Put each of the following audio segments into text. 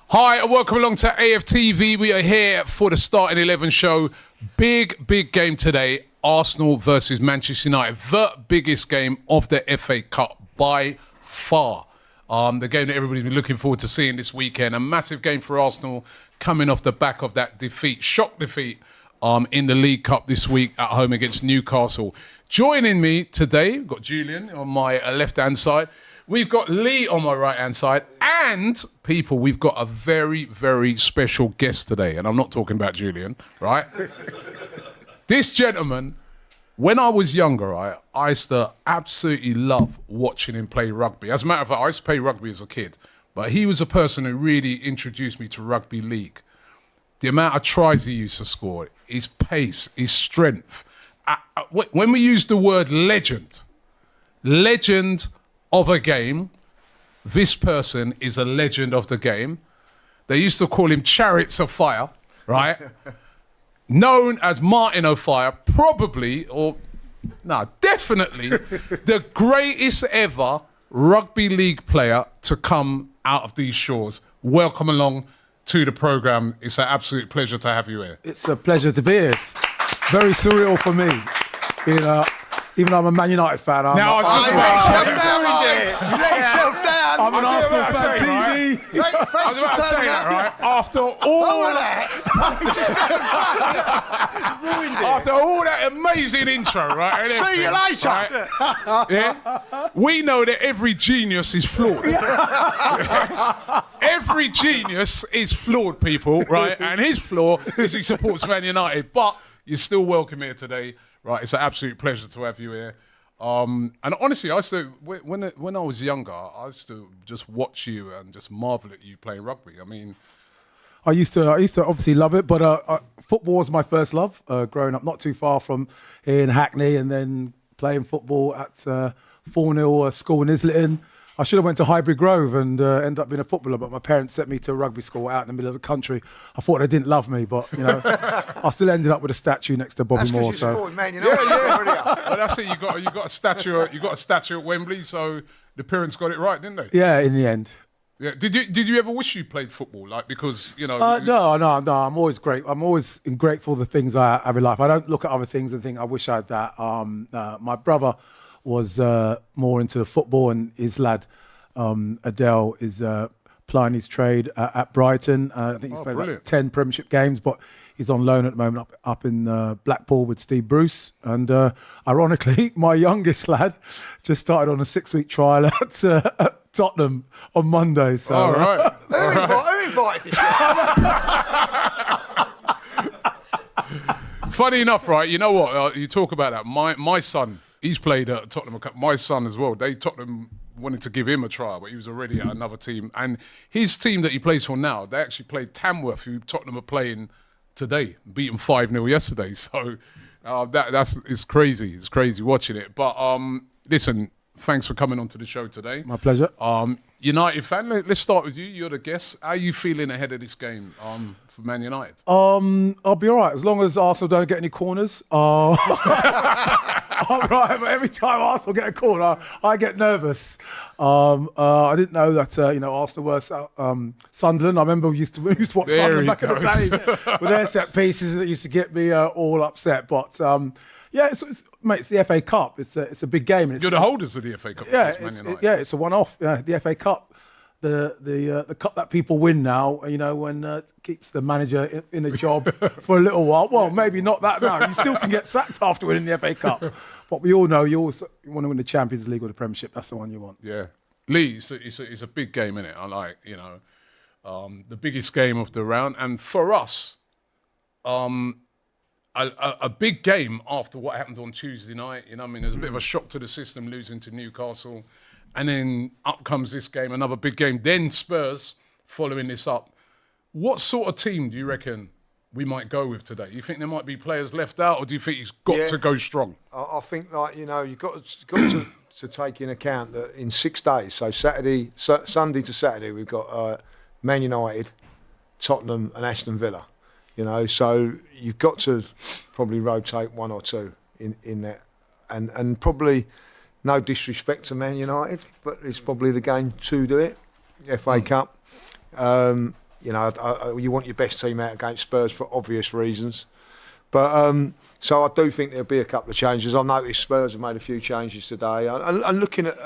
Hi, and welcome along to AFTV. We are here for the Starting 11 show. Big game today. Arsenal versus Manchester United. The biggest game of the FA Cup by far. The game that everybody's been looking forward to seeing this weekend. A massive game for Arsenal coming off the back of that defeat, shock defeat in the League Cup this week at home against Newcastle. Joining me today, we've got Julian on my left-hand side. We've got Lee on my right-hand side. And, people, we've got a very special guest today. And I'm not talking about Julian, right? This gentleman, when I was younger, right, I used to absolutely love watching him play rugby. As a matter of fact, I used to play rugby as a kid. But he was a person who really introduced me to rugby league. The amount of tries he used to score, his pace, his strength. When we use the word legend of a game, this person is a legend of the game. They used to call him Chariots of Fire, right? Known as Martin O'Fire, definitely the greatest ever rugby league player to come out of these shores. Welcome along to the programme. It's an absolute pleasure to have you here. It's a pleasure to be here. It's very surreal for me. Even though I'm a Man United fan, I'm now, an Arsenal fan TV. I was about to say that, right? After all that amazing intro, right? See you later. Right? Yeah? We know that every genius is flawed. Every genius is flawed, people, right? And his flaw is he supports Man United. But you're still welcome here today. Right, it's an absolute pleasure to have you here. And honestly, I used to, when I was younger, I used to just watch you and just marvel at you playing rugby. I mean, I used to obviously love it, but football was my first love. Growing up not too far from here in Hackney, and then playing football at 4-0 school in Islington. I should have went to Highbury Grove and ended up being a footballer, but my parents sent me to a rugby school out in the middle of the country. I thought they didn't love me, but you know, I still ended up with a statue next to Bobby Moore. So Man, you know, well, that's it. You got a statue. You got a statue at Wembley. So the parents got it right, didn't they? yeah, in the end. Yeah. Did you ever wish you played football? Like, because you know. No. I'm always I'm always grateful for the things I have in life. I don't look at other things and think I wish I had that. My brother was more into football, and his lad Adele is plying his trade at Brighton. I think he's played about 10 Premiership games, but he's on loan at the moment up in Blackpool with Steve Bruce. And ironically, my youngest lad just started on a 6-week trial at Tottenham on Monday. So, all right. Who invited this guy? Funny enough, right? You know what? You talk about that. My son. He's played at Tottenham. My son as well. Tottenham wanted to give him a trial, but he was already at another team. And his team that he plays for now, they actually played Tamworth, who Tottenham are playing today. Beat them 5-0 yesterday. So it's crazy. It's crazy watching it. But listen, thanks for coming onto the show today. My pleasure. United fan, let's start with you. You're the guest. How are you feeling ahead of this game for Man United? I'll be all right as long as Arsenal don't get any corners. I'm right, but every time Arsenal get a corner, I get nervous. I didn't know that Arsenal were Sunderland. I remember we used to watch Sunderland back in the day with their set pieces that used to get me all upset. But yeah, it's the FA Cup. It's a big game. You're the holders of the FA Cup. Yeah, it's a one-off. The FA Cup, the cup that people win now. You know, when it keeps the manager in a job for a little while. Well, maybe not that now. You still can get sacked after winning the FA Cup. But we all know you always want to win the Champions League or the Premiership. That's the one you want. Yeah, Lee, it's a big game, isn't it? I like the biggest game of the round, and for us, a big game after what happened on Tuesday night. You know, I mean, there's a bit of a shock to the system losing to Newcastle, and then up comes this game, another big game. Then Spurs following this up. What sort of team do you reckon we might go with today? You think there might be players left out, or do you think he's got to go strong? I think you've got to take in account that in 6 days, so Sunday to Saturday, we've got Man United, Tottenham, and Aston Villa. You know, so you've got to probably rotate one or two in that, and probably no disrespect to Man United, but it's probably the game to do it. FA Cup. You know, you want your best team out against Spurs for obvious reasons. But so I do think there'll be a couple of changes. I noticed Spurs have made a few changes today. And looking at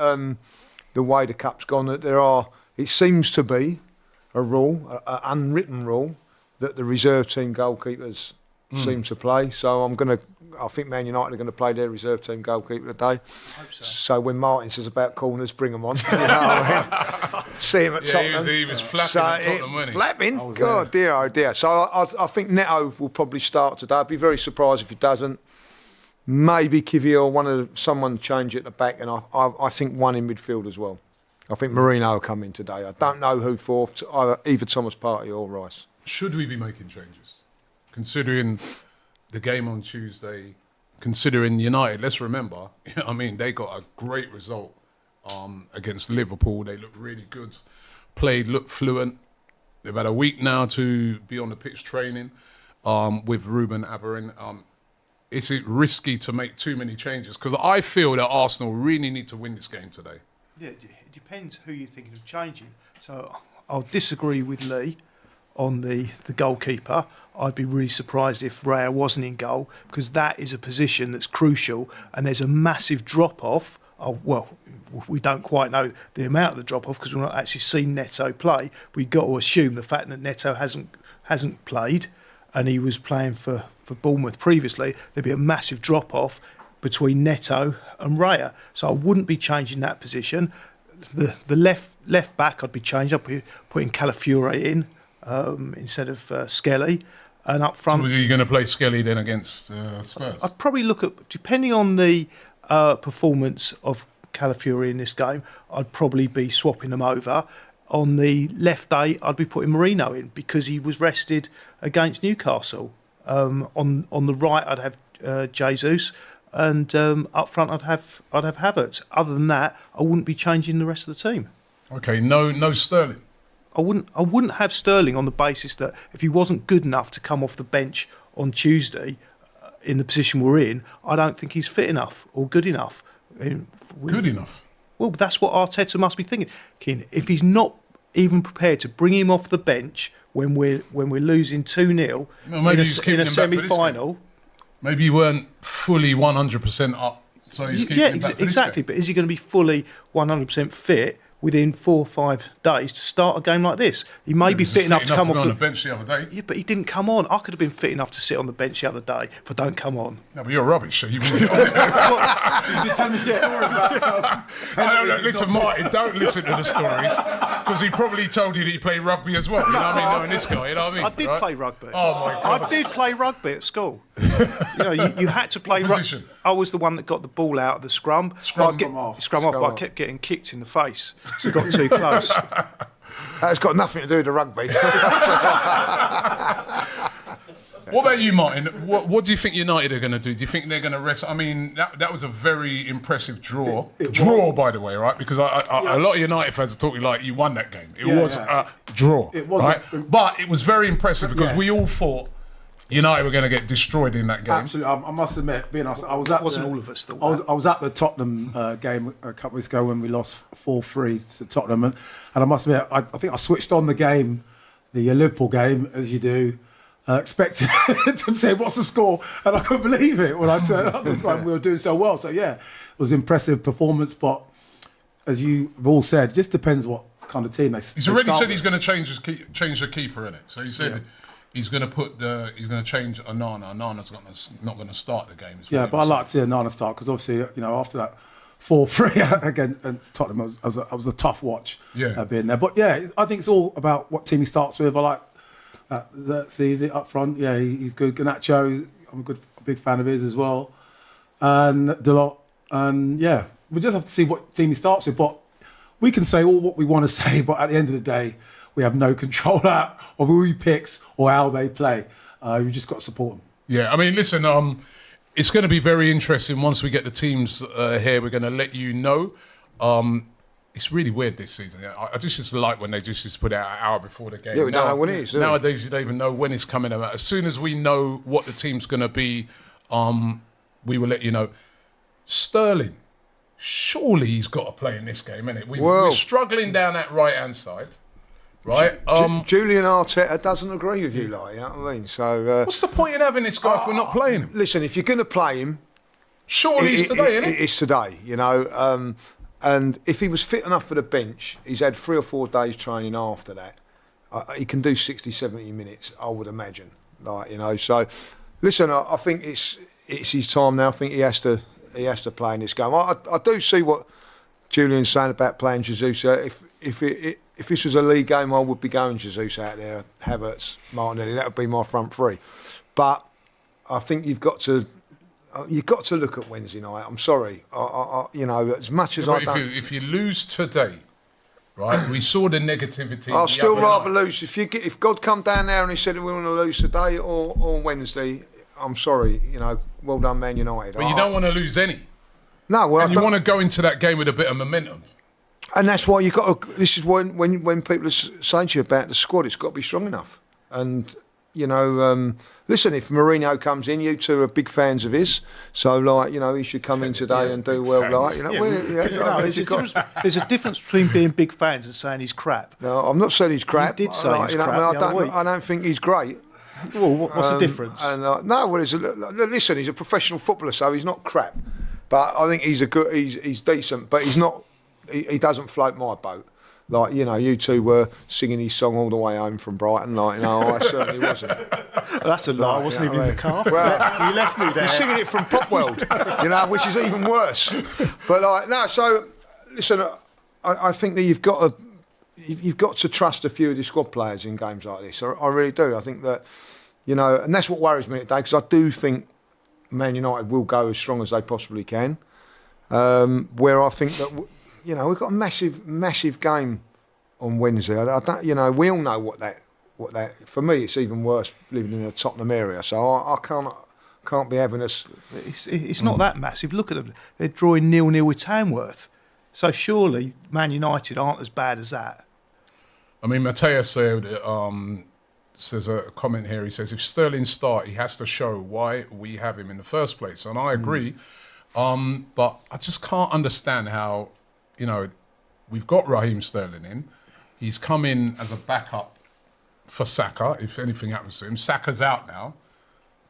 the way the cup's gone, that it seems to be a rule, an unwritten rule, that the reserve team goalkeepers seem to play. So I think Man United are going to play their reserve team goalkeeper today. I hope so. So when Martin says about corners, bring them on. You know what I mean? See him at Tottenham. He was flapping at Tottenham, wasn't he? Flapping? God, dear, oh dear. So I think Neto will probably start today. I'd be very surprised if he doesn't. Maybe Kivy or someone change at the back, and I think one in midfield as well. I think Marino will come in today. I don't know who for, either Thomas Partey or Rice. Should we be making changes? Considering the game on Tuesday, considering United, let's remember, I mean, they got a great result against Liverpool. They looked really good, looked fluent. They've had a week now to be on the pitch training with Ruben Amorim. Is it risky to make too many changes? Because I feel that Arsenal really need to win this game today. Yeah, it depends who you're thinking of changing. So I'll disagree with Lee on the goalkeeper. I'd be really surprised if Raya wasn't in goal, because that is a position that's crucial, and there's a massive drop-off. Well, we don't quite know the amount of the drop-off because we've not actually seen Neto play. We've got to assume the fact that Neto hasn't played, and he was playing for Bournemouth previously, there'd be a massive drop-off between Neto and Raya. So I wouldn't be changing that position. The left back I'd be changing. I'd be putting Calafiore in instead of Skelly. And up front... So are you going to play Skelly then against Spurs? I'd probably look at, depending on the performance of Calafiore in this game, I'd probably be swapping them over. On the left day, I'd be putting Marino in because he was rested against Newcastle. On the right, I'd have Jesus, and up front, I'd have Havertz. Other than that, I wouldn't be changing the rest of the team. Okay, no Sterling. I wouldn't have Sterling on the basis that if he wasn't good enough to come off the bench on Tuesday, in the position we're in, I don't think he's fit enough or good enough. Good enough. Well, that's what Arteta must be thinking. If he's not even prepared to bring him off the bench when we're losing 2-0 in a semi-final. Maybe you weren't fully 100% up, so he's keeping him back for exactly. This game. But is he going to be fully 100% fit within 4 or 5 days to start a game like this? He may be fit enough to come off on the bench the other day. Yeah, but he didn't come on. I could have been fit enough to sit on the bench the other day if I don't come on. No, but you're rubbish. So you wouldn't get on it. You did tell me some story about Listen, Martin, don't listen to the stories because he probably told you that he played rugby as well. You know what I mean? Knowing this guy, you know what I mean? I did play rugby. Oh my God! I did play rugby at school. You had to play position? I was the one that got the ball out of the scrum. Scrum off. Scrum But I off. kept getting kicked in the face. So I got too close. That's got nothing to do with the rugby. What about you, Martin? What do you think United are going to do? Do you think they're going to rest? I mean, that was a very impressive draw. By the way, right? Because a lot of United fans are talking like you won that game. It was a draw. It was, right? But it was very impressive because we all thought United were going to get destroyed in that game. Absolutely, I must admit, being honest, I was at Wasn't all of us thought that. I was at the Tottenham game a couple of weeks ago when we lost 4-3 to Tottenham, and I must admit, I think I switched on the game, the Liverpool game, as you do, expecting to say what's the score, and I couldn't believe it when I turned up this time. We were doing so well, so yeah, it was an impressive performance. But as you've all said, it just depends what kind of team they. He's already said he's going to change the keeper in it. So he said. Yeah. He's going to change Onana. Onana's not going to start the game. Yeah, but I like to see Onana start because obviously, after that 4-3 against Tottenham, it was a tough watch being there. But yeah, I think it's all about what team he starts with. I like Xerxes up front. Yeah, he's good. Garnacho, I'm a big fan of his as well. And Delort. And yeah, we just have to see what team he starts with. But we can say all what we want to say, but at the end of the day, we have no control of who he picks or how they play. We just got to support them. Yeah, I mean, listen, it's going to be very interesting once we get the teams here. We're going to let you know. It's really weird this season. I just like when they just put out an hour before the game. Yeah, we don't know when it is. Nowadays, you don't even know when it's coming out. As soon as we know what the team's going to be, we will let you know. Sterling, surely he's got to play in this game, innit? We're struggling down that right-hand side. right? Julian Arteta doesn't agree with you, like, you know what I mean? So What's the point in having this guy if we're not playing him? listen, if you're going to play him, Surely it's today, isn't it? it's today, you know. And if he was fit enough for the bench, he's had 3 or 4 days training after that. He can do 60, 70 minutes, I would imagine. Like, you know, so listen, I think it's his time now. I think he has to play in this game. I do see what Julian's saying about playing Jesus. If this was a league game, I would be going Jesus out there, Havertz, Martinelli. That would be my front three. But I think you've got to look at Wednesday night. I'm sorry, you know, as much as If you lose today, right? We saw the negativity. I'll still rather lose. If God come down there and he said we want to lose today or Wednesday, I'm sorry, you know, well done, Man United. But you don't want to lose any. No, well, and you want to go into that game with a bit of momentum. And that's why you got to. This is when people are saying to you about the squad, it's got to be strong enough. And you know, listen, if Mourinho comes in, you two are big fans of his, so like, you know, he should come in today and do well. Like, you know, there's a difference between being big fans and saying he's crap. No, I'm not saying he's crap. You did say he's crap. I don't think he's great. Well, what's the difference? And no, well, listen, he's a professional footballer, so he's not crap. But I think he's decent, but he's not. He doesn't float my boat. Like, you know, you two were singing his song all the way home from Brighton. Like, you know, I certainly wasn't. That's a lie. I wasn't even in the car. Well, you left me there. You're singing it from Pop World, you know, which is even worse. But like, no. So, listen, I think that you've got to trust a few of the squad players in games like this. I really do. I think that, you know, and that's what worries me today, because I do think Man United will go as strong as they possibly can. Where I think that, you know, we've got a massive game on Wednesday. I don't, you know, we all know what that. For me, it's even worse living in the Tottenham area. So I can't be having us. It's not that massive. Look at them; they're drawing 0-0 with Tamworth. So surely Man United aren't as bad as that. I mean, Mateus said, says a comment here. He says, if Sterling start, he has to show why we have him in the first place. And I agree. But I just can't understand how, you know, we've got Raheem Sterling in. He's come in as a backup for Saka, if anything happens to him. Saka's out now.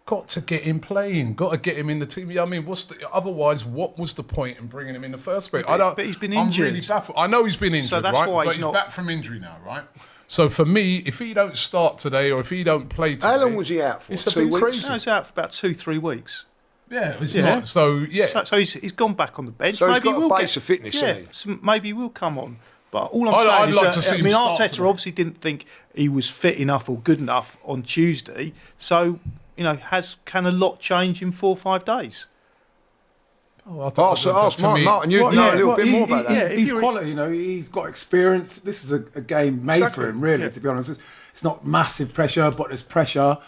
Got to get him playing. Got to get him in the team. I mean, otherwise, what was the point in bringing him in the first place? But he's been injured. I'm really baffled. I know he's been injured, so that's right? why but he's back from injury now, right? So for me, if he don't start today or if he don't play today... How long was he out for? It's 2 weeks? Crazy. No, he's out for about 2-3 weeks. Yeah, it's not. So, yeah. So he's gone back on the bench. So maybe he's got a base of fitness, hasn't he? So maybe he will come on. But all I'm saying is that, Arteta obviously didn't think he was fit enough or good enough on Tuesday. So, you know, can a lot change in 4 or 5 days? Ask Martin, you know a little bit more about that. Yeah, he's quality, you know, he's got experience. This is a game made for him, really, to be honest. It's not massive pressure, but there's pressure.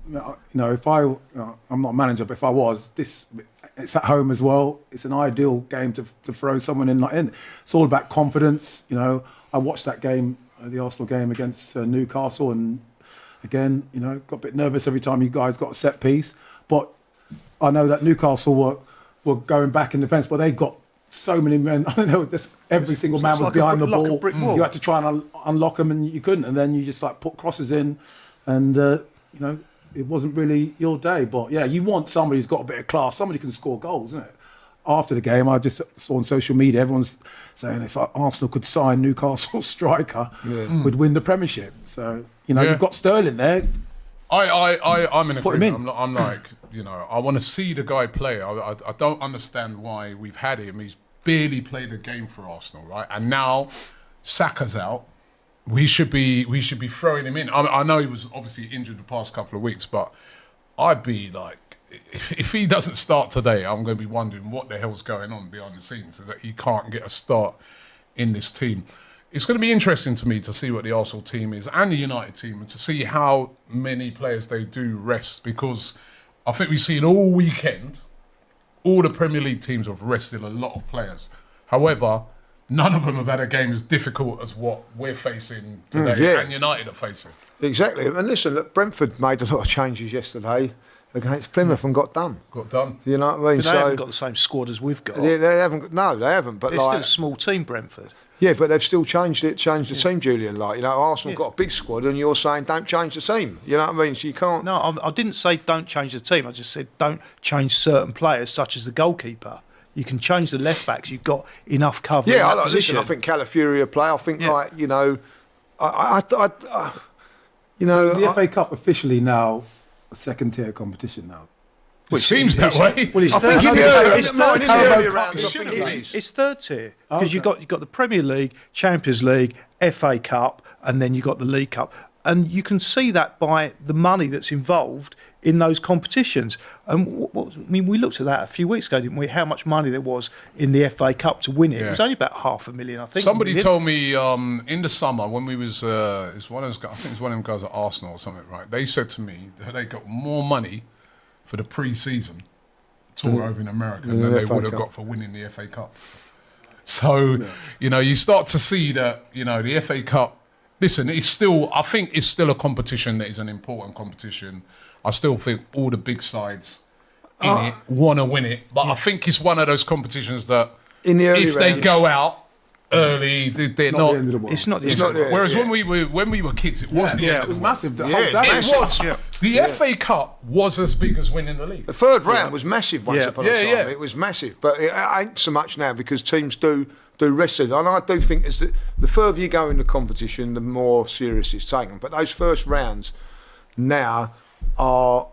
You know, if I'm not a manager, but if I was, it's at home as well. It's an ideal game to throw someone in. It's all about confidence. You know, I watched that game, the Arsenal game against Newcastle, and again, you know, got a bit nervous every time you guys got a set piece. But I know that Newcastle were going back in defence, but they got so many men. I don't know, every single man was like behind the ball. You had to try and unlock them, and you couldn't. And then you just like put crosses in, and you know, it wasn't really your day. But yeah, you want somebody who's got a bit of class, somebody who can score goals, isn't it? After the game, I just saw on social media, everyone's saying if Arsenal could sign Newcastle striker, we'd win the Premiership. So, you know, you've got Sterling there. I'm in agreement. I'm like, you know, I want to see the guy play. I don't understand why we've had him. He's barely played a game for Arsenal, right? And now Saka's out. We should be throwing him in. I know he was obviously injured the past couple of weeks, but I'd be like, if he doesn't start today, I'm going to be wondering what the hell's going on behind the scenes so that he can't get a start in this team. It's going to be interesting to me to see what the Arsenal team is and the United team, and to see how many players they do rest, because I think we've seen all weekend, all the Premier League teams have rested a lot of players. However, none of them have had a game as difficult as what we're facing today and United are facing. Exactly. And listen, look, Brentford made a lot of changes yesterday against Plymouth and got done. You know what I mean? But they haven't got the same squad as we've got. They haven't. No, they haven't. But they're still a small team, Brentford. Yeah, but they've still changed the team, Julian. Like, you know, Arsenal got a big squad, and you're saying don't change the team. You know what I mean? So you can't. No, I didn't say don't change the team. I just said don't change certain players, such as the goalkeeper. You can change the left backs. You've got enough cover. in that position. I think Calafiori will play. I think, like, you know, The FA Cup officially now a second-tier competition now. It seems that way. Well, it's I think it's third tier because you've got the Premier League, Champions League, FA Cup, and then you've got the League Cup, and you can see that by the money that's involved in those competitions. And we looked at that a few weeks ago, didn't we? How much money there was in the FA Cup to win it? Yeah. It was only about $500,000, I think. Somebody told me in the summer when we was, it's one of those guys, I think it's one of them guys at Arsenal or something, right? They said to me that they got more money for the pre-season tour over in America than they would have got for winning the FA Cup. So, you know, you start to see that, you know, the FA Cup, listen, I think it's still a competition that is an important competition. I still think all the big sides in it want to win it. But I think it's one of those competitions that in the early if they go out early, they're not. The end of the world. It's not the end of the world. Whereas when we were kids, it was the end. It was massive. It was. Yeah. The FA Cup was as big as winning the league. The third round was massive once upon a time. Yeah. It was massive, but it ain't so much now because teams do rest it. And I do think as the further you go in the competition, the more serious it's taken. But those first rounds now are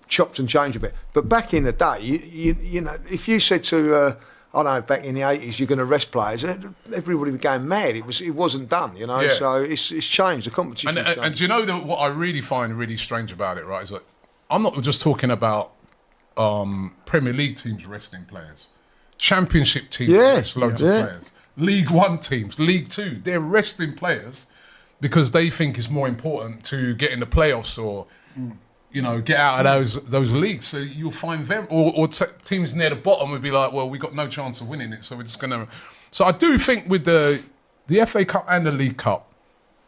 chopped and changed a bit. But back in the day, you know, if you said to I don't know, back in the 80s, you're going to rest players, everybody was going mad. It wasn't done, you know. So it's changed. The competition. And do you know that what I really find really strange about it, right? Is that I'm not just talking about Premier League teams resting players, Championship teams rest loads of players, League One teams, League Two, they're resting players because they think it's more important to get in the playoffs or. You know, get out of those leagues. So you'll find them, or teams near the bottom would be like, well, we got no chance of winning it, so we're just gonna. So I do think with the FA Cup and the League Cup,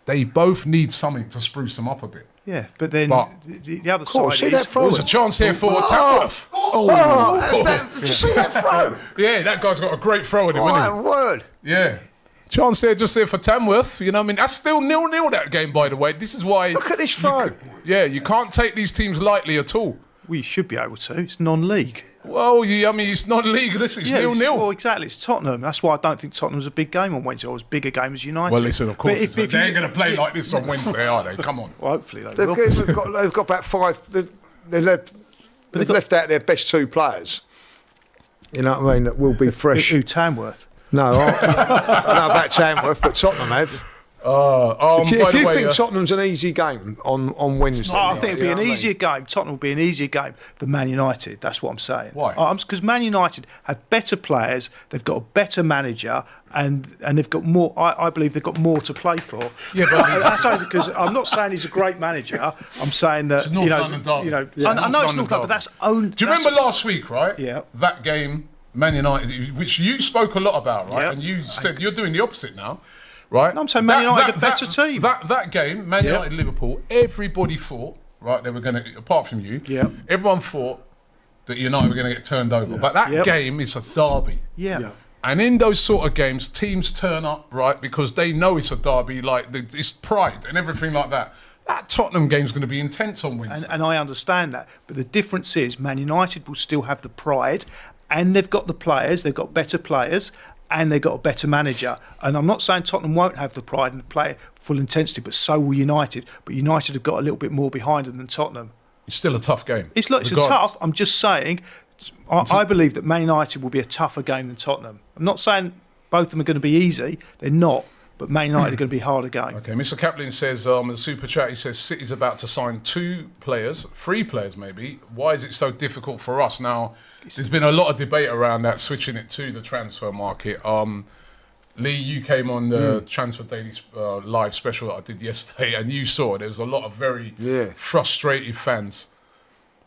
they both need something to spruce them up a bit. Yeah, but then the other side is There's a chance here for Tamworth. Did you see that throw? Yeah, that guy's got a great throw in him, isn't My word. he? Yeah. Chance there just there for Tamworth. You know what I mean? That's still 0-0 that game, by the way. This is why... Look at this throw. You can't take these teams lightly at all. We should be able to. It's non-league. Well, I mean, it's not league. This is 0-0. Well, exactly. It's Tottenham. That's why I don't think Tottenham's a big game on Wednesday, or as big a game as United. Well, listen, of course. If they ain't going to play like this on Wednesday, are they? Come on. Well, hopefully they They've will. got about five... They've left out their best two players. You know what I mean? That will be fresh. Who, Tamworth? No, I don't know about Tamworth, but Tottenham have. If you think Tottenham's an easy game on Wednesday, I think it'd be an easier game. Tottenham would be an easier game than Man United. That's what I'm saying. Why? Because Man United have better players, they've got a better manager, and they've got more. I believe they've got more to play for. Yeah, but that's only because I'm not saying he's a great manager. I'm saying that It's North London derby. I know it's North London, but that's own. Do you remember last week, right? Yeah. That game, Man United, which you spoke a lot about, right? Yeah. And you said you're doing the opposite now, right? I'm saying Man United are a better team. That game, Man United, Liverpool, everybody thought, right, they were going to, apart from you, everyone thought that United were going to get turned over. But that game is a derby. Yeah. And in those sort of games, teams turn up, right, because they know it's a derby, like it's pride and everything like that. That Tottenham game's going to be intense on Wednesday. And I understand that. But the difference is Man United will still have the pride, and they've got the players, they've got better players, and they've got a better manager. And I'm not saying Tottenham won't have the pride and play full intensity, but so will United. But United have got a little bit more behind them than Tottenham. It's still a tough game. It's a tough. I'm just saying, I believe that Man United will be a tougher game than Tottenham. I'm not saying both of them are going to be easy. They're not. But Man United are going to be a harder game. Okay, Mr. Kaplan says, in the Super Chat, he says City's about to sign 3 players maybe. Why is it so difficult for us? Now, there's been a lot of debate around that, switching it to the transfer market. Lee, you came on the Transfer Daily live special that I did yesterday, and you saw there was a lot of very frustrated fans.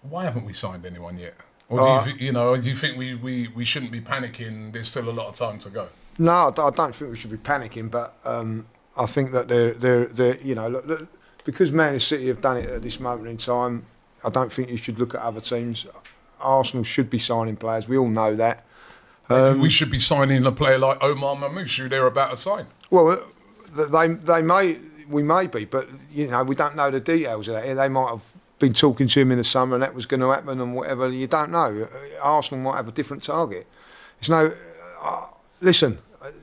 Why haven't we signed anyone yet? Or do you think we shouldn't be panicking? There's still a lot of time to go. No, I don't think we should be panicking, but I think that they're because Man City have done it at this moment in time. I don't think you should look at other teams. Arsenal should be signing players. We all know that. Maybe we should be signing a player like Omar Mamouche, who they're about to sign. Well, we may be, but we don't know the details of that. They might have been talking to him in the summer, and that was going to happen, and whatever. You don't know. Arsenal might have a different target. Listen.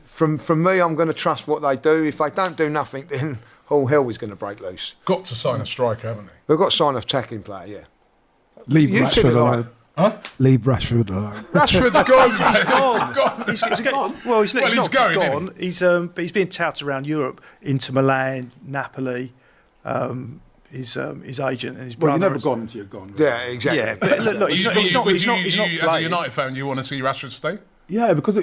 From me, I'm going to trust what they do. If they don't do nothing, then all hell is going to break loose. Got to sign a striker, haven't they? They've got to sign an attacking player, yeah. Leave You said it Rashford right. alone. Huh? Leave Rashford alone. Rashford's gone. He's gone. He's He's gone. Well, he's not going, gone. But he's being touted around Europe, into Milan, Napoli. His agent and his brother. Well, you're never gone until you're gone. Really. Yeah, exactly. Yeah, but look, he's not As a playing. United fan, you want to see Rashford stay? Yeah, because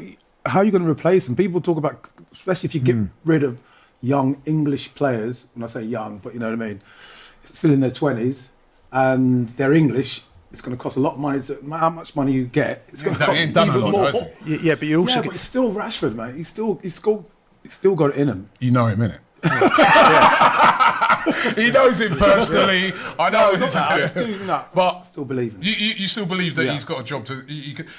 how are you going to replace him? People talk about, especially if you get rid of young English players, when I say young, but you know what I mean, still in their 20s, and they're English, it's going to cost a lot of money. How much money you get, it's going to cost even more. Yeah, but you also but it's still Rashford, mate. He's still got it in him. You know him, innit? He knows him personally. I know. But I still believe him. You still believe that he's got a job to?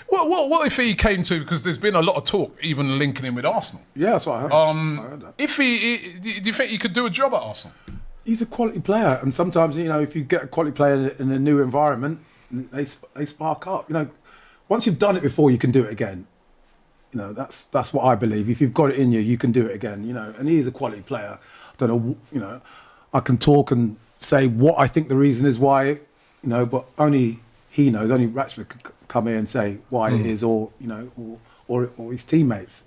What if he came to? Because there's been a lot of talk, even linking him with Arsenal. Yeah, that's what I heard. I heard that. If do you think he could do a job at Arsenal? He's a quality player, and sometimes if you get a quality player in a new environment, they spark up. Once you've done it before, you can do it again. That's what I believe. If you've got it in you, you can do it again. And he is a quality player. I don't know. I can talk and say what I think the reason is why. But only he knows. Only Rashford can come here and say why it is, or his teammates.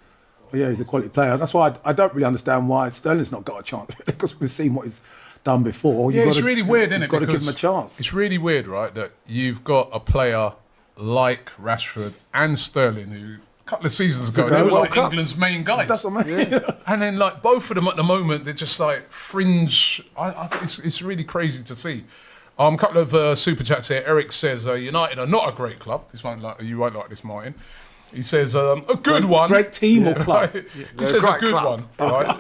But yeah, he's a quality player. That's why I don't really understand why Sterling's not got a chance, because we've seen what he's done before. It's really weird, isn't it? You've got to give him a chance. It's really weird, right, that you've got a player like Rashford and Sterling who, a couple of seasons ago, they were like England's main guys. That's what I mean. Yeah. And then, both of them at the moment, they're just fringe. I think it's really crazy to see. A couple of super chats here. Eric says United are not a great club. You won't like this, Martin. He says a good one. Great team or club? Right. He says a good one. Right.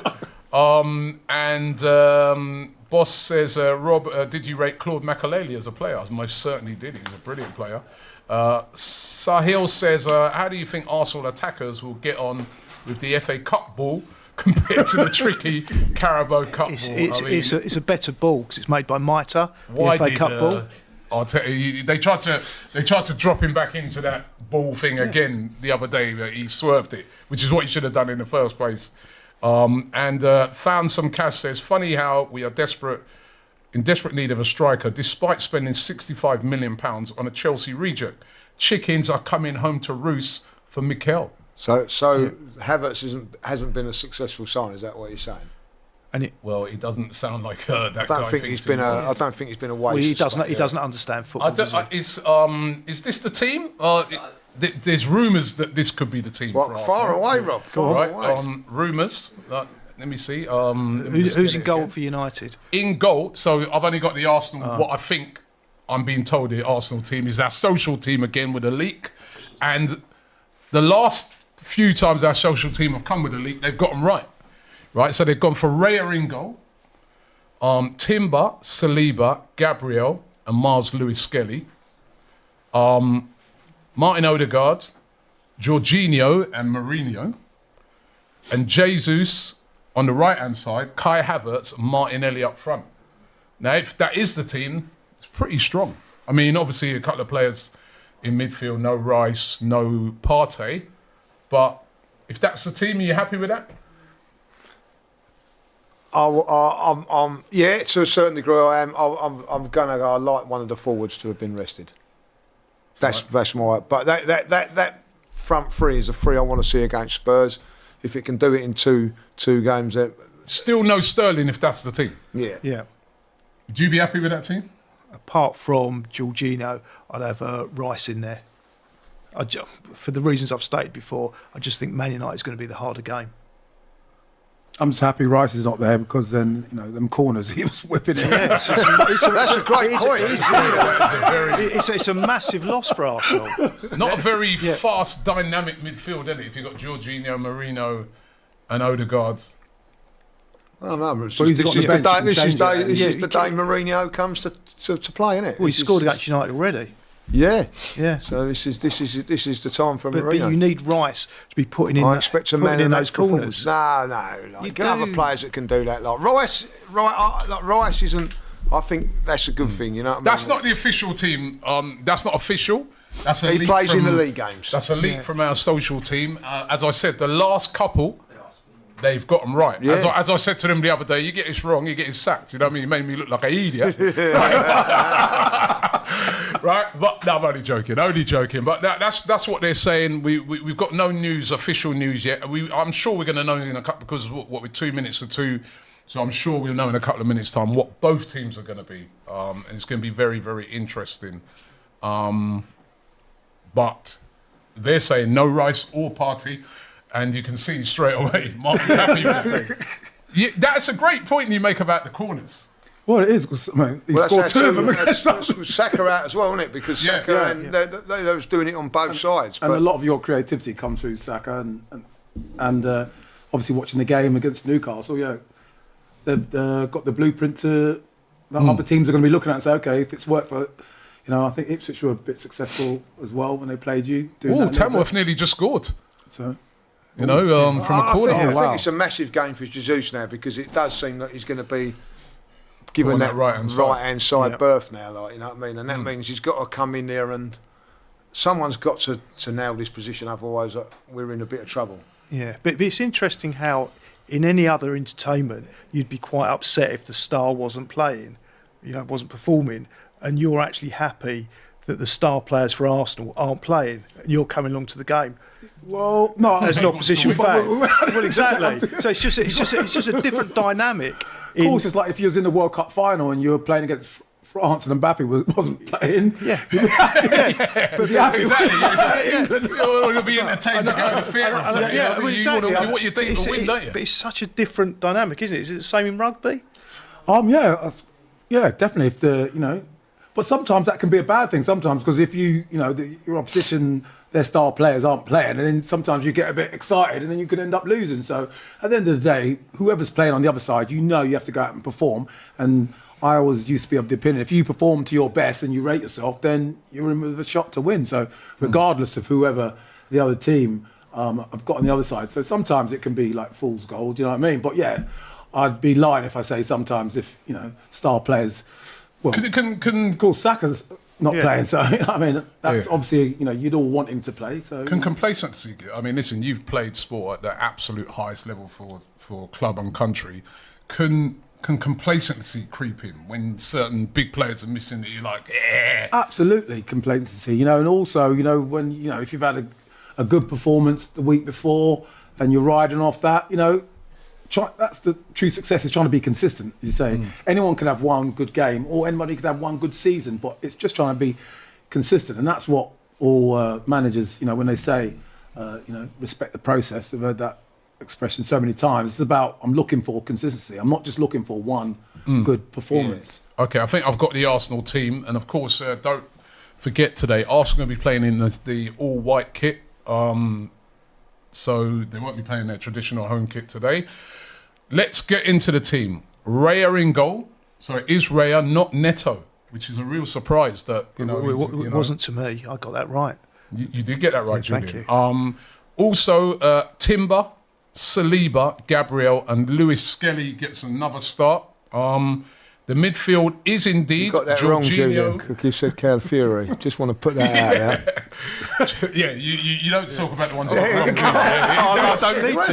Boss says, Rob, did you rate Claude Makelele as a player? I most certainly did. He was a brilliant player. Sahil says, how do you think Arsenal attackers will get on with the FA Cup ball compared to the tricky Carabao Cup ball? It's a better ball because it's made by Mitre. Why the FA did Cup ball. I'll tell you, they tried to drop him back into that ball thing again the other day, but he swerved it, which is what he should have done in the first place. Found some cash says, funny how we are in desperate need of a striker, despite spending £65 million on a Chelsea reject. Chickens are coming home to roost for Mikel. So Havertz hasn't been a successful sign. Is that what you're saying? Well, it doesn't sound like that guy. I don't think he's been a waste. Well, he doesn't understand football. Is this the team? There's rumours that this could be the team. For far away, Rob. Far away. Rumours. Let me see. Who's in goal for United? In goal. So I've only got the Arsenal. What I think I'm being told the Arsenal team is our social team again with a leak. And the last few times our social team have come with a leak, they've got them right. Right. So they've gone for Raya in goal, Timber, Saliba, Gabriel, and Miles Lewis-Skelly. Martin Odegaard, Jorginho and Mourinho, and Jesus on the right-hand side, Kai Havertz and Martinelli up front. Now, if that is the team, it's pretty strong. I mean, obviously a couple of players in midfield, no Rice, no Partey, but if that's the team, are you happy with that? Yeah, to a certain degree I am. I'm gonna go. I like one of the forwards to have been rested. That's my. But that front three is a three I want to see against Spurs. If it can do it in two games, still no Sterling if that's the team. Yeah. Would you be happy with that team? Apart from Jorginho, I'd have Rice in there. For the reasons I've stated before, I just think Man United is going to be the harder game. I'm just happy Rice is not there, because then, them corners he was whipping it. Yeah, that's a great point. It's a massive loss for Arsenal. Not a very fast, dynamic midfield, is it? If you've got Jorginho, Marino, and Odegaard. Oh no, this is the day Mourinho comes to play, isn't it? Well, he scored against United already. Yeah. Yeah. So this is the time for But Mourinho. you need Rice to be putting in. I expect a man in that those corners. No, like, you got other players that can do that. Like Rice isn't. I think that's a good thing. You know what I mean? That's not the official team. That's not official. That's a He leak plays in from- the league games. That's a leak from our social team. As I said, the last couple, they've got them right. Yeah. As I said to them the other day, you get this wrong, you're getting sacked. You know what I mean? You made me look like an idiot. Right? But no, I'm only joking. But that's what they're saying. We've got no news, official news yet. I'm sure we're going to know in a couple, because what we're 2 minutes to 2. So I'm sure we'll know in a couple of minutes' time what both teams are going to be. And it's going to be very, very interesting. But they're saying no Rice or Partey, and you can see straight away Martin's happy with it. Yeah, that's a great point you make about the corners. Well, it is. 'Cause, man, he scored two of them. That's Saka out as well, isn't it? Because Saka and they was doing it on both sides. And a lot of your creativity comes through Saka and obviously watching the game against Newcastle. Yeah, they've got the blueprint to that other teams are going to be looking at and say, okay, if it's worked for. You know, I think Ipswich were a bit successful as well when they played you. Oh, Tamworth nearly just scored. So, from a corner. I think it's a massive game for Jesus now, because it does seem that he's going to be given that right-hand side berth now. Like, you know what I mean? And that means he's got to come in there, and someone's got to nail this position. Otherwise, we're in a bit of trouble. Yeah, but it's interesting how in any other entertainment you'd be quite upset if the star wasn't playing, wasn't performing. And you're actually happy that the star players for Arsenal aren't playing, and you're coming along to the game. Well, no, as an opposition fan. Well, exactly. So it's just a different dynamic. Of course, it's like if you was in the World Cup final and you were playing against France and Mbappe wasn't playing. Yeah. But exactly. You'll be entertained to go to fair or something. You want your team to win, don't you? But it's such a different dynamic, isn't it? Is it the same in rugby? Yeah, definitely. If but sometimes that can be a bad thing. Sometimes, because if your opposition, their star players aren't playing, and then sometimes you get a bit excited, and then you can end up losing. So at the end of the day, whoever's playing on the other side, you have to go out and perform. And I always used to be of the opinion, if you perform to your best and you rate yourself, then you're in with a shot to win. So regardless of whoever the other team have got on the other side. So sometimes it can be like fool's gold. You know what I mean? But yeah, I'd be lying if I say sometimes if star players. Well, of course, Saka's not playing, so I mean that's obviously you'd all want him to play. So can complacency? I mean, listen, you've played sport at the absolute highest level for club and country. Can complacency creep in when certain big players are missing? That you're like, absolutely complacency. And also when if you've had a good performance the week before and you're riding off that, that's the true success, is trying to be consistent. You say anyone can have one good game or anybody can have one good season, but it's just trying to be consistent. And that's what all managers, when they say, respect the process. I've heard that expression so many times. It's about, I'm looking for consistency. I'm not just looking for one good performance. Yeah. Okay, I think I've got the Arsenal team. And of course, don't forget today, Arsenal will be playing in the all-white kit. So they won't be playing their traditional home kit today. Let's get into the team. Raya in goal. So it is Raya, not Neto, which is a real surprise that, It wasn't to me. I got that right. You did get that right, Yeah, Julian. thank you. Also, Timber, Saliba, Gabriel and Lewis Skelly gets another start. The midfield is indeed You got that Jorginho. wrong, Julian. You said Calafiori. Just want to put that out there. Yeah, you don't talk about the ones that are wrong. I don't need to.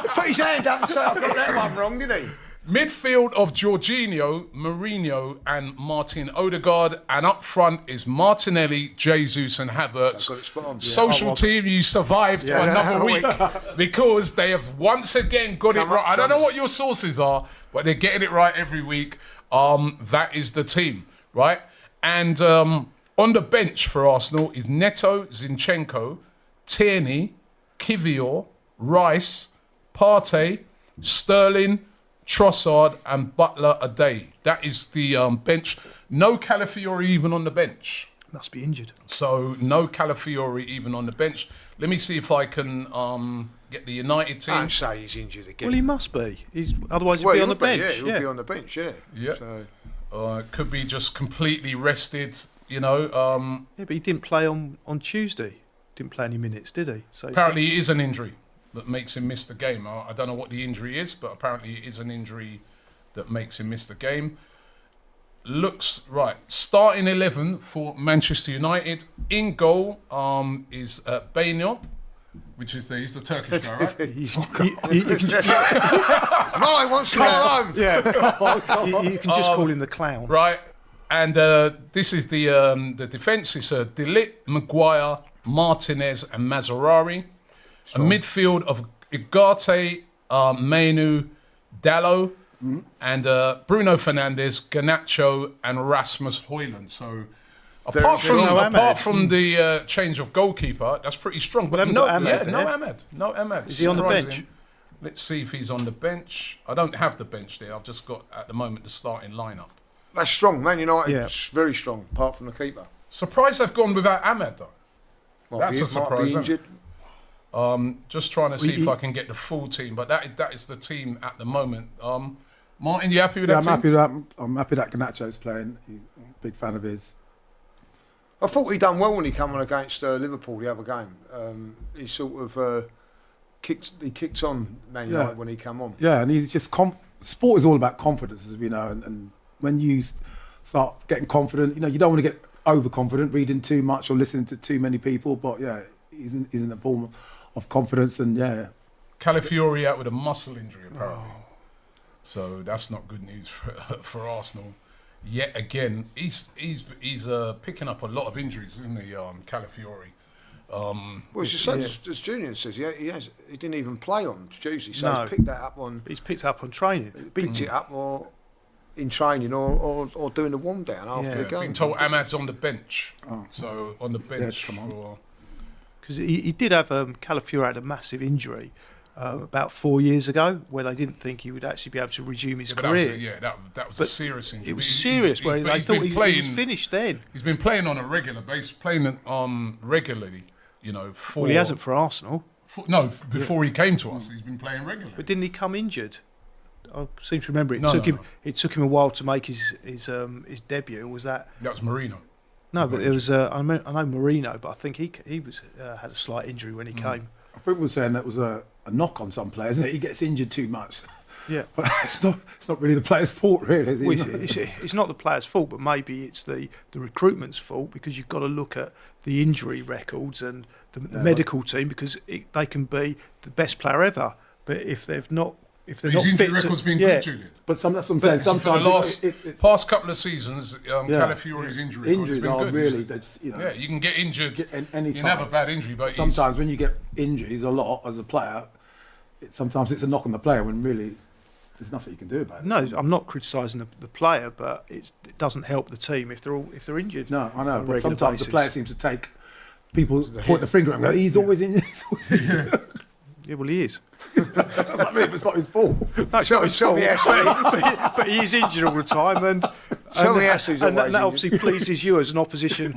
He put his hand up and said, I got that one wrong, didn't he? Midfield of Jorginho, Mourinho and Martin Odegaard. And up front is Martinelli, Jesus and Havertz. got it spot on. Social team, you survived for another week because they have once again got it right. I don't know what your sources are, but they're getting it right every week. That is the team, right? And on the bench for Arsenal is Neto, Zinchenko, Tierney, Kivior, Rice, Partey, Sterling, Trossard and Butler a day. That is the bench. No Calafiori even on the bench. Must be injured. So no Calafiori even on the bench. Let me see if I can get the United team. Don't say he's injured again. Well, he must be. Otherwise, he'd be on the bench. Yeah, he would be on the bench, yeah. Yeah. So. Could be just completely rested. You know, Yeah, but he didn't play on Tuesday. Didn't play any minutes, did he? So apparently it is an injury that makes him miss the game. I don't know what the injury is, but apparently it is an injury that makes him miss the game. Looks right. Starting 11 for Manchester United. In goal is Beynard, which is he's the Turkish guy, right? you can just, Mine wants to go home. you can just call him the clown. Right. And this is the defence. It's De Ligt, Maguire, Martinez and Mazzarari. A midfield of Ugarte, Mainu, Dallo, and Bruno Fernandes, Garnacho and Rasmus Højlund. So apart from the change of goalkeeper, that's pretty strong. But no Ahmed. Is he on the bench? Let's see if he's on the bench. I don't have the bench there. I've just got, at the moment, the starting lineup. That's strong. Man United, very strong, apart from the keeper. Surprised they've gone without Ahmed, though. That's a surprise. Might be injured. Just trying to see if I can get the full team, but that is the team at the moment. Martin, you happy with that team? I'm happy that Garnacho's playing. He's a big fan of his. I thought he done well when he came on against Liverpool the other game. He sort of kicked on Man United when he came on. Yeah, and he's just sport is all about confidence, as we know, and when you start getting confident, you don't want to get overconfident, reading too much or listening to too many people. But yeah, he's in a form of confidence, and Calafiori out with a muscle injury apparently. So that's not good news for Arsenal. Yet again, he's picking up a lot of injuries, isn't he, Calafiori? Well, it's just as Julian says, he didn't even play on Tuesday, so he's picked that up on. He's picked it up on training. Picked it up or in training or doing the warm down after the game. Being told Ahmad's on the bench, so on the bench because he did have Calafiori had a massive injury about 4 years ago, where they didn't think he would actually be able to resume his career. That was a serious injury. It was serious, where they thought he was finished then. He's been playing on a regular basis, playing regularly. Well, he hasn't for Arsenal. Before he came to us, he's been playing regularly. But didn't he come injured? I seem to remember it took him a while to make his debut. Was that? That was Marino. No, but it was. I know Marino, but I think he was had a slight injury when he came. I think we were saying that was a knock on some players, isn't it? He gets injured too much. Yeah, but it's not really the player's fault, really. Is it? It's not the player's fault, but maybe it's the recruitment's fault, because you've got to look at the injury records and the medical team, because they can be the best player ever, but if they're not his injury record's been good, Julian. But that's what I'm saying. Sometimes for the past couple of seasons, Calafiori's injuries are good. Really, you can get injured any time. You can have a bad injury, but sometimes when you get injuries a lot as a player, sometimes it's a knock on the player when really there's nothing you can do about it. No, I'm not criticising the player, but it doesn't help the team if they're injured. No, I know. But sometimes the player seems to take people point the finger and go, "He's always injured." Yeah, well, he is. That's not me, but it's not his fault. No, it's not his fault. But he is injured all the time, and that obviously pleases you as an opposition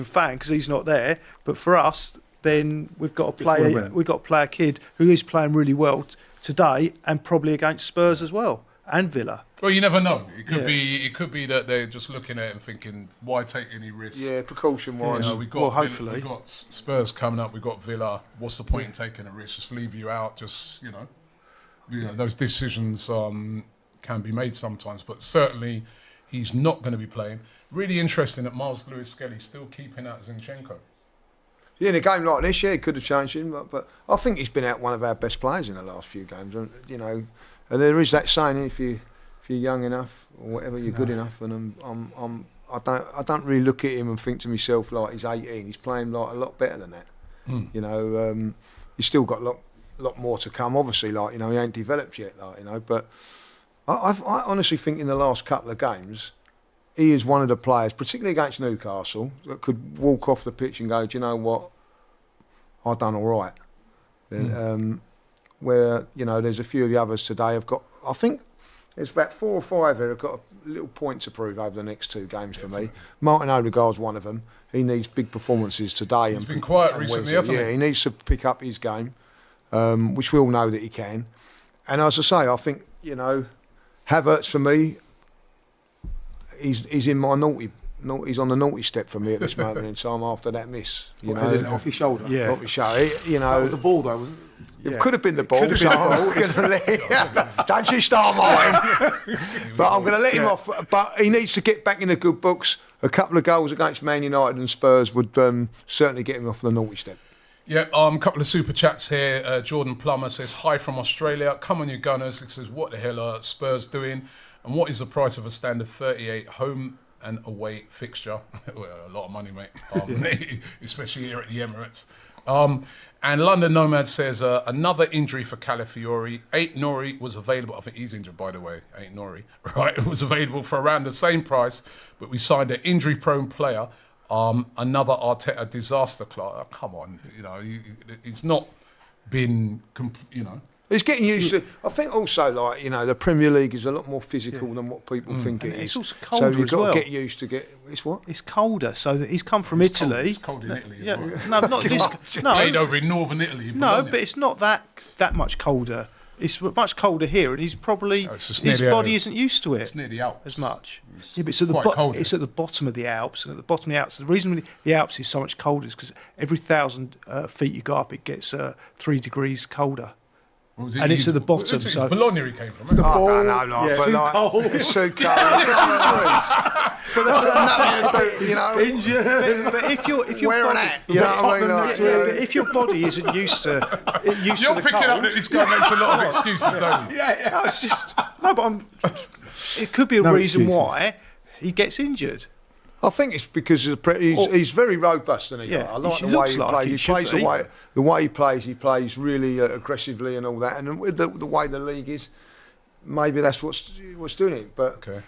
fan, because he's not there. But for us, then we've got to play a kid who is playing really well today, and probably against Spurs as well, and Villa. Well, you never know. It could be that they're just looking at it and thinking, why take any risks? Yeah, precaution-wise. Hopefully. We've got Spurs coming up, we've got Villa. What's the point in taking a risk? Just leave you out. Those decisions can be made sometimes, but certainly he's not going to be playing. Really interesting that Miles Lewis-Skelly's still keeping out Zinchenko. Yeah, in a game like this, he could have changed him, but I think he's been out one of our best players in the last few games. And there is that saying, if you're young enough or whatever, you're good enough. And I don't really look at him and think to myself like he's 18. He's playing like a lot better than that. He's still got a lot more to come. Obviously, he ain't developed yet. But I honestly think in the last couple of games, he is one of the players, particularly against Newcastle, that could walk off the pitch and go, "Do you know what? I've done all right." Where there's a few of the others today have got. I think there's about 4 or 5 there have got a little point to prove over the next 2 games for me. Martin Odegaard's one of them. He needs big performances today. He's been quiet recently, hasn't he? Yeah, he needs to pick up his game, which we all know that he can. And as I say, I think Havertz for me, he's in my he's on the naughty step for me at this moment in time after that miss. You know, Heading it off his shoulder. Yeah. off his shoulder. You That know, was the ball, though, wasn't it? it could have been the ball. So I'm gonna let, don't you start mine. But I'm going to let him off. But he needs to get back in the good books. A couple of goals against Man United and Spurs would certainly get him off the naughty step. Yeah, couple of super chats here. Jordan Plummer says, hi from Australia. Come on, you Gunners. He says, what the hell are Spurs doing? And what is the price of a standard 38 home and away fixture? Well, a lot of money, mate, especially here at the Emirates. And London Nomad says, another injury for Calafiori. Ait Nouri was available. I think he's injured, by the way. Ait Nouri, right? It was available for around the same price, but we signed an injury-prone player. Another Arteta disaster class. Oh, come on, you know, he's not been, He's getting used to. I think also, like, you know, the Premier League is a lot more physical than what people think it is. It's also So colder you've as got well. to get used to It's what? It's colder, so that he's come from Italy. It's cold in Italy as Yeah, well. no, not this. Played No, over in northern Italy. no, Bologna. but it's not that much colder. It's much colder here, and he's probably it's just his near the- body isn't used to it It's near the Alps. as much. Yeah, but it's at the quite cold it's here. at the bottom of the Alps, and at the bottom of the Alps, the reason the Alps is so much colder is because every 1,000 feet you go up, it gets 3 degrees colder. Or was it and it's you- at the bottom, It's so- Bologna he came from. Right? I don't know, like, Yeah. but Too like, cold. it's too cold. You know, Injured. But if your wear an body, hat. You know what I mean? Tottenham Like, next yeah, but if your body isn't used to You're the picking cold, up that this guy makes a lot of excuses, don't you? no, it's just no. But it could be a No reason excuses. why he gets injured. I think it's because he's very robust, isn't he? Yeah, I like he the way looks he like plays. he He should plays be. the way he plays. He plays really aggressively and all that. And with the way the league is, maybe that's what's doing it. But Okay.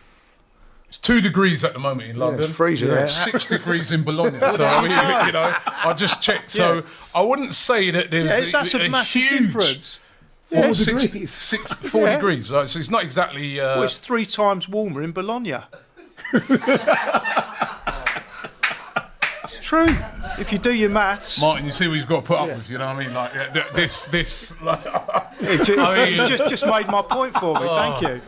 It's 2 degrees at the moment in London. it's freezing. Yeah. Yeah. 6 degrees in Bologna. So, I mean, you know, I just checked. So, Yeah. I wouldn't say that there's Yeah, that's a massive huge difference. 4 degrees. 4 Yeah. degrees. Right? So it's not exactly. Well, it's 3 times warmer in Bologna. It's true. If you do your maths, Martin, you see what he's got to put up with. You know what I mean? Like this. Like, you just made my point for me. Thank you.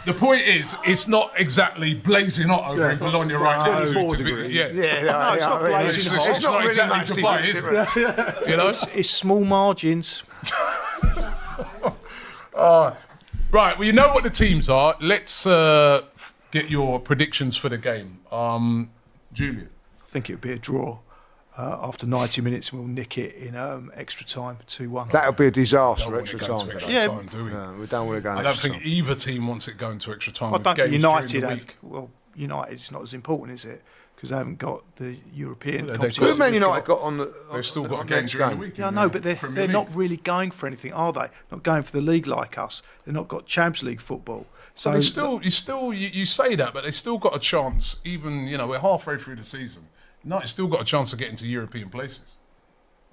the point is, it's not exactly blazing hot over in Bologna right now. 24 to be- degrees. Yeah. Yeah, No, it's not blazing hot. It's not really exactly much Dubai, different. is it? You know. It's small margins. Right, well, you know what the teams are. Let's get your predictions for the game. Julian. I think it would be a draw. After 90 minutes, we'll nick it in extra time, 2-1. That would be a disaster. Don't want Extra to go time. to extra Yeah. time, do we? No, we don't want to go. I don't think either team wants it going to extra time. I with don't think games during United the have. week. Well, United's not as important, is it? Because they haven't got the European Well, they've competition. Who Man We've United got on the? They've still got a on game next during the week. Yeah, I in know, the but they're Premier not League. really going for anything, are they? Not going for the league like us. They've not got Champions League football. So But you say that, but they still got a chance. Even we're halfway through the season. United still got a chance of getting to European places.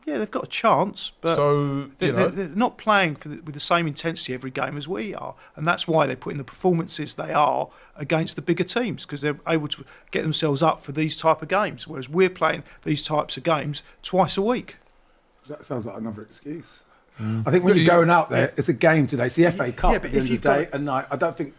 yeah, they've got a chance, but So they're not playing with the same intensity every game as we are, and that's why they put in the performances they are against the bigger teams, because they're able to get themselves up for these type of games, whereas we're playing these types of games twice a week. That sounds like another excuse. I think when you're going out there, it's a game today. It's the FA Cup Yeah, at but the if end of you've the day. got- And I don't think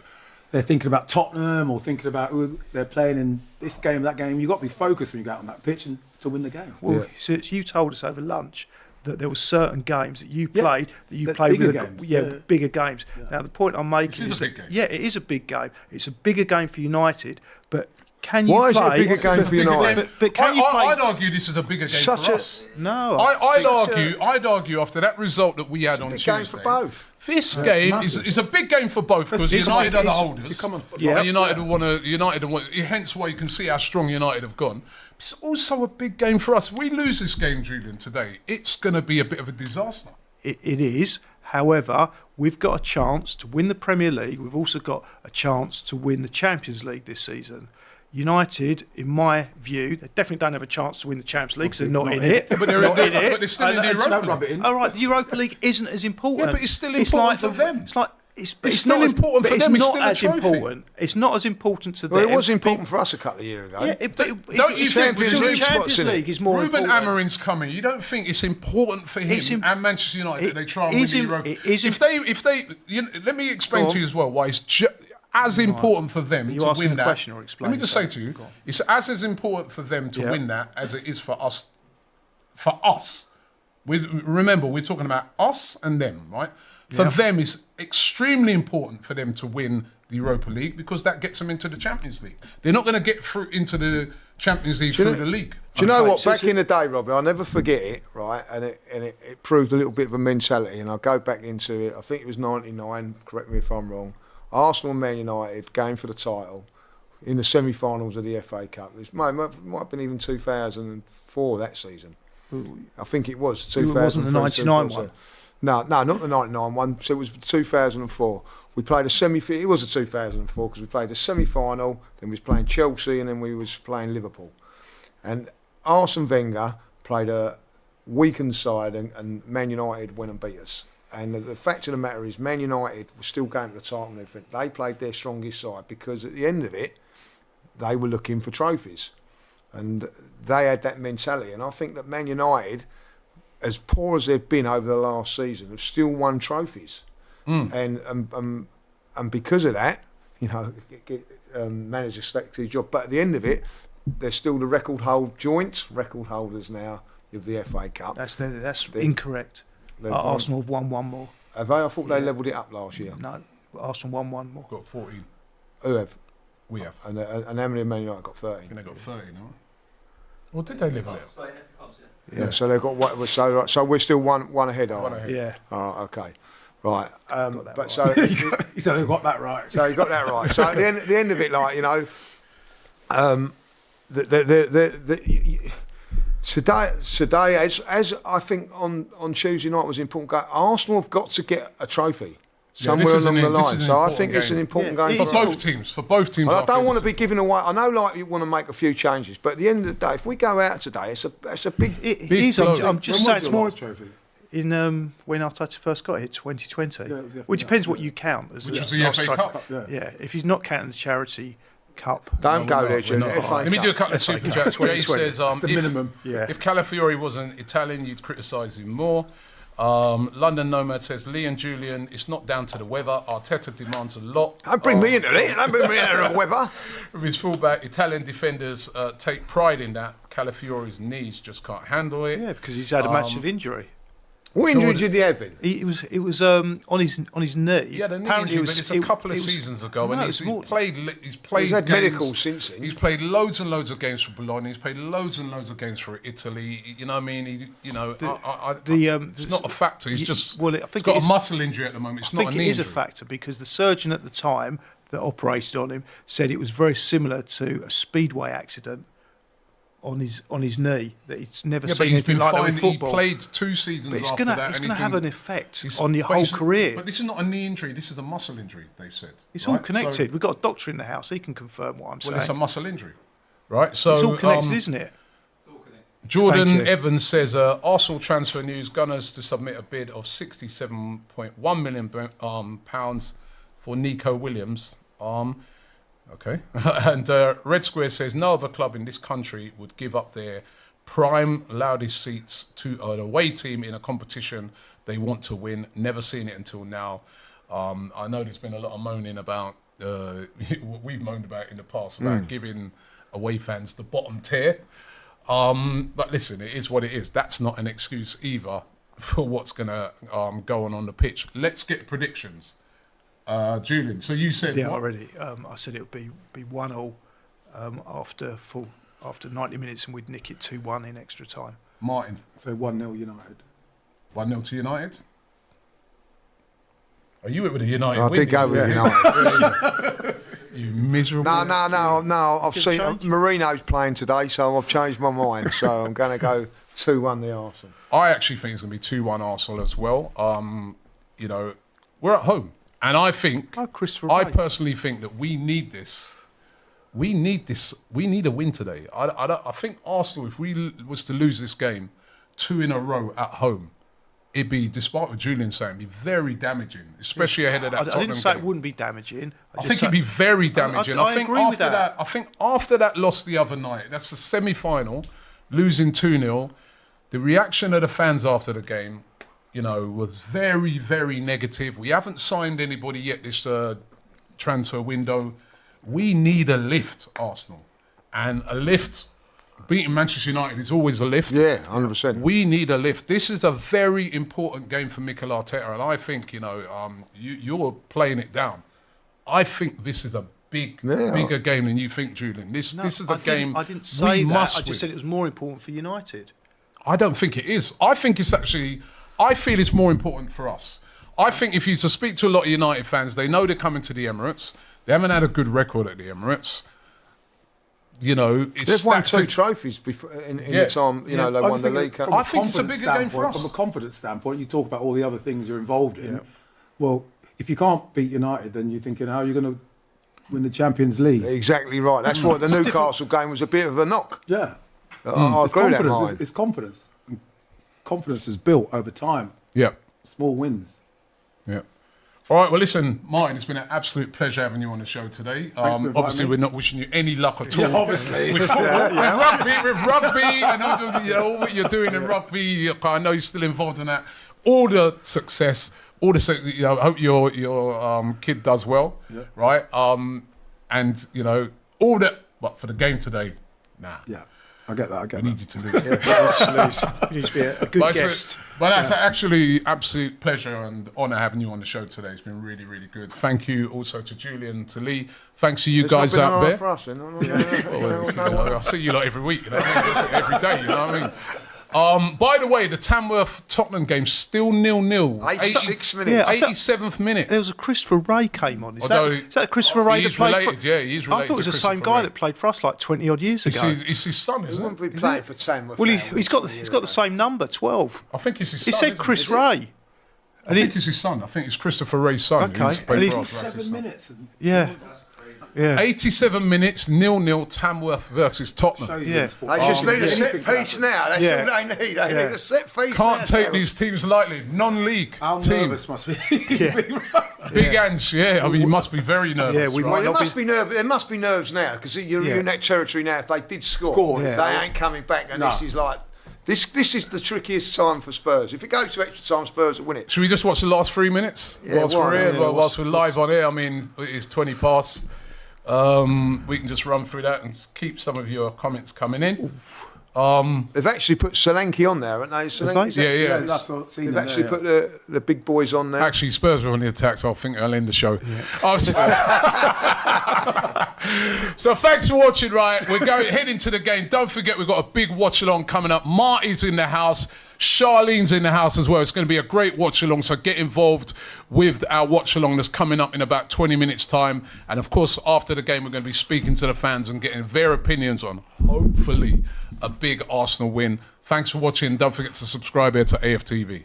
they're thinking about Tottenham or thinking about who they're playing in this game, that game. You've got to be focused when you go out on that pitch and to win the game. Well, so you told us over lunch that there were certain games that you Yeah, played that you they're played bigger with games, yeah, yeah. bigger games. Now the point I'm making This is a that- big game. Yeah, it is a big game. It's a bigger game for United, but can you Why is it a play? bigger game for United? But can you play? I'd argue this is a bigger game Such for a- us. No, I'd argue after that result that we had on big Tuesday. game for both. This game massive. is a big game for both because It's- United are the it's- holders. you come on, Yeah. And United want to. Hence why you can see how strong United have gone. It's also a big game for us. If we lose this game, Julian, today, it's going to be a bit of a disaster. it is. However, we've got a chance to win the Premier League. We've also got a chance to win the Champions League this season. United, in my view, they definitely don't have a chance to win the Champions League because they're not in it. But they're Not in it. But they're still in the And Europa don't rub League. it in. All right, the Europa League isn't as important. Yeah, but it's still important for them. It's like it's still not as- important but for it's them, it's not still a as trophy. important. It's not as important to Well, them. it was important for us a couple of years ago. Yeah, Don't you it's think Champions with League the spots Champions in it? League is more Ruben important. Amarin's coming. You don't think it's important for him It's im- and Manchester United that they try and it win is the im- Europa? it is im- If they, let me explain Go to you on. as well why it's as important for them you to asking win a that. question or Let explaining me just say to something? you, Go on. it's as important for them to Yeah. win that as it is for us. For us, remember we're talking about us and them, right? For them, it's extremely important for them to win the Europa League because that gets them into the Champions League. They're not going to get through into the Champions League through the league. Do you know Okay, what? so Back in the day, Robbie, I'll never forget it, right? And it proved a little bit of a mentality. And I'll go back into it. I think it was 99, correct me if I'm wrong. Arsenal and Man United game for the title in the semi-finals of the FA Cup. It might have been even 2004 that season. I think it was 2004. It wasn't the 99 one. No, not the 99 one. So it was 2004. We played a it was a 2004 because we played a semi-final, then we was playing Chelsea and then we was playing Liverpool. And Arsene Wenger played a weakened side and Man United went and beat us. And the fact of the matter is Man United were still going to the title and everything. They played their strongest side because at the end of it, they were looking for trophies. And they had that mentality. And I think that Man United, as poor as they've been over the last season, have still won trophies. And because of that, you know, managers stuck to his job. But at the end of it, they're still the record holders now of the FA Cup. That's incorrect. Arsenal have won one more. Have they? I thought they levelled it up last year. No, Arsenal won one more. Got 14. Who have? We have. And how many Man United got 13? I think they got 30 now. Well, did they level it? Yeah. So they've got what? So we're still one ahead, aren't we? ahead. Yeah. Oh, okay. Right. But right. so He said, I got that right. so you got that right. So at the end of it, like, you know, today, as I think on Tuesday night was important. Arsenal have got to get a trophy somewhere along the line. So I think it's an important game For both teams. For both teams. I don't want to be giving away. I know, like, you want to make a few changes, but at the end of the day, if we go out today, it's a big. It is. blow. I'm just When saying was it's your more last trophy? in when Arteta first got it, 2020. Yeah, it was the Which FA depends Cup, what you count as Which the was the last FA trophy. Cup. Yeah. Yeah, if he's not counting the charity cup. Don't go there, We're Jim. not. FA Let me do a Cup. couple of super chats. Jay 2020. says, the minimum. Yeah. if Calafiori wasn't Italian, you'd criticise him more. London Nomad says, Lee and Julian, it's not down to the weather. Arteta demands a lot. Don't bring me into it. Don't bring me into the weather. With his fullback, Italian defenders take pride in that. Calafiori's knees just can't handle it. Yeah, because he's had a massive injury. What injury did he have? It was on his knee. Yeah, the knee Apparently injury, but it's a couple of seasons ago, and he's played. He's He's had games. medical since then. He's played loads and loads of games for Bologna. He's played loads and loads of games for Italy. You know what I mean? It's not a factor. He's just well, I think he's got it is- a muscle injury at the moment. It's I not think a knee it is a injury. factor because the surgeon at the time that operated on him said it was very similar to a speedway accident on his knee, that he's never Yeah, but seen he's anything been like that fine. with He football. played 2 seasons But it's after gonna that. it's and gonna he's have been- an effect he's- on your but whole it's- career. But this is not a knee injury. This is a muscle injury. They've said It's right? all connected. So, We've got a doctor in the house. He can confirm what I'm well, it's a saying. muscle injury, right? So It's all connected, isn't it? Jordan Thank you. Evans says, Arsenal transfer news, Gunners to submit a bid of £67.1 million pounds for Nico Williams. Okay. And Red Square says, no other club in this country would give up their prime, loudest seats to an away team in a competition they want to win. Never seen it until now. I know there's been a lot of moaning about, what we've moaned about in the past, about giving away fans the bottom tier. But listen, it is what it is. That's not an excuse either for what's going to go on the pitch. Let's get predictions. Julian, so you said Yeah, what? already. I said it would be 1-1 after 90 minutes, and we'd nick it 2-1 in extra time. Martin, So 1-0 United. 1-0 to United? Are you with a United I win? did go with United. You miserable. No. I've seen change? Marino's playing today, so I've changed my mind. So I'm going to go 2-1 the Arsenal. I actually think it's going to be 2-1 Arsenal as well. You know, we're at home. And I think, Oh, Christopher I Wright. personally think that we need this. We need this. We need a win today. I think Arsenal, if we was to lose this game 2 in a row at home, it'd be, despite what Julian's saying, it'd be very damaging, especially ahead of that I Tottenham didn't say game. it wouldn't be damaging. I think it'd be very damaging. I think agree with after that, I think after that loss the other night, that's the semi-final, losing 2-0, the reaction of the fans after the game, you know, was very, very negative. We haven't signed anybody yet this transfer window. We need a lift, Arsenal. And a lift, beating Manchester United is always a lift. Yeah, 100%. We need a lift. This is a very important game for Mikel Arteta, and I think, you're playing it down. I think this is a bigger game than you think, Julian. This is a game I didn't say we that. must I just win. said it was more important for United. I don't think it is. I think it's actually, I feel it's more important for us. I think if you to speak to a lot of United fans, they know they're coming to the Emirates. They haven't had a good record at the Emirates. It's They've won stacked 2 trophies before in Yeah. the time, they won the League Cup. I think it's a bigger game for us. From a confidence standpoint, you talk about all the other things you're involved in. Well, if you can't beat United, then you're thinking, how are you going to win the Champions League? Exactly right. That's why the Newcastle game was a bit of a knock. Yeah. I It's agree with that, confidence. Martin. It's confidence. And confidence is built over time. Yeah. Small wins. Yeah. All right, well, listen, Martin, it's been an absolute pleasure having you on the show today. for inviting Obviously, me. we're not wishing you any luck at all. Yeah, obviously. With football, with rugby, and all what you're doing in rugby. I know you're still involved in that. All the success, I hope your kid does well, right? And, all that, but for the game today, nah. Yeah, I get that. We need you to lose. You need to be a good guest. But that's actually absolute pleasure and honour having you on the show today. It's been really, really good. Thank you also to Julian, to Lee. Thanks to you It's guys not been out an hour there. for us, then. I see you lot every week, every day, you know what I mean? By the way, the Tamworth-Tottenham game still 0-0. 86 minutes. 87th minute. There was a Christopher Ray came on. Is Although that Christopher Ray that he's played related, for... yeah, he's related I thought it was to the same Christopher guy Ray. that played for us like 20 odd years ago. It's his son, He isn't wouldn't it? be playing for Tamworth. Well, now, he's got the same number, 12. I think it's his He son. said isn't Chris it? Ray. I think it's his son. I think it's Christopher Ray's son. Okay. Who's played And he's- for us, that's his 7 son. minutes. And Yeah. Yeah. 87 minutes, 0-0, Tamworth versus Tottenham. show you Yeah. in sport. They just need a Anything set can piece happen. now. That's Yeah. all they need. They Yeah. need a set piece Can't now, take Darryl. these teams lightly. Non-league How team. nervous must be. Big Ange, yeah. I mean, you must be very nervous. Yeah, we right? might Well, not there must be nerves. There must be nerves now because you're in that territory now. If they did score, Yeah. they ain't coming back. And No. this is like this is the trickiest time for Spurs. If it goes to extra time, Spurs will win it. Should we just watch the last 3 minutes whilst why we're here? not? Yeah, Whilst we're live on air, I mean, it's 20 past. We can just run through that and keep some of your comments coming in. They've actually put Solanke on there, haven't they? Solanke's Yeah, actually- yeah. That's what I've seen. They've actually put the big boys on there. Actually, Spurs are on the attack, so I think I'll end the show. Oh, so thanks for watching, right? We're heading to the game. Don't forget, we've got a big watch-along coming up. Marty's in the house. Charlene's in the house as well. It's going to be a great watch-along, so get involved with our watch-along that's coming up in about 20 minutes' time. And, of course, after the game, we're going to be speaking to the fans and getting their opinions on, hopefully, a big Arsenal win. Thanks for watching. Don't forget to subscribe here to AFTV.